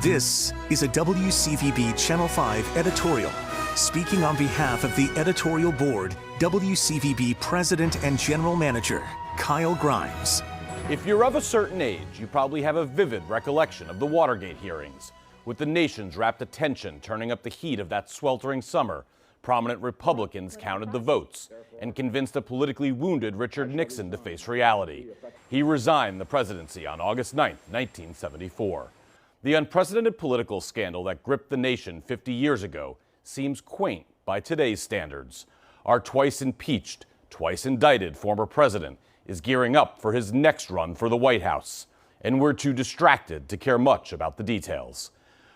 This is a WCVB Channel 5 editorial. Speaking on behalf of the editorial board, WCVB President and General Manager, Kyle Grimes. If you're of a certain age, you probably have a vivid recollection of the Watergate hearings. With the nation's rapt attention turning up the heat of that sweltering summer, prominent Republicans counted the votes and convinced a politically wounded Richard Nixon to face reality. He resigned the presidency on August 9, 1974. The unprecedented political scandal that gripped the nation 50 years ago seems quaint by today's standards. Our twice impeached, twice indicted former president is gearing up for his next run for the White House, and we're too distracted to care much about the details.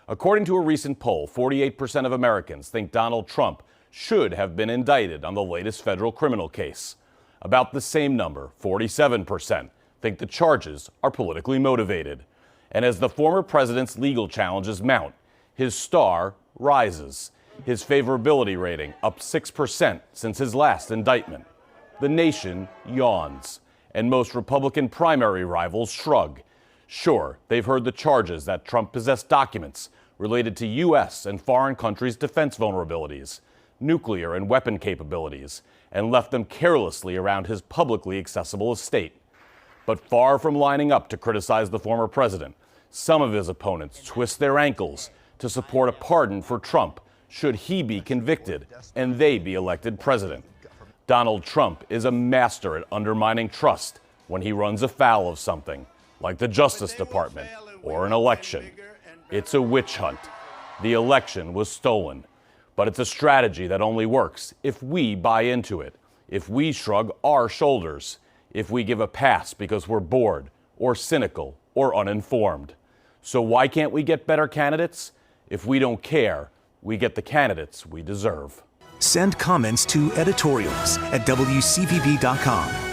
According to a recent poll, 48% of Americans think Donald Trump should have been indicted on the latest federal criminal case. About the same number, 47%, think the charges are politically motivated. And as the former president's legal challenges mount, his star rises. His favorability rating up 6% since his last indictment. The nation yawns, and most Republican primary rivals shrug. Sure, they've heard the charges that Trump possessed documents related to U.S. and foreign countries' defense vulnerabilities, nuclear and weapon capabilities, and left them carelessly around his publicly accessible estate. But far from lining up to criticize the former president, some of his opponents twist their ankles to support a pardon for Trump should he be convicted and they be elected president. Donald Trump is a master at undermining trust when he runs afoul of something, like the Justice Department or an election. It's a witch hunt. The election was stolen. But it's a strategy that only works if we buy into it, if we shrug our shoulders, if we give a pass because we're bored or cynical or uninformed. So why can't we get better candidates? If we don't care, we get the candidates we deserve. Send comments to editorials@WCVB.com.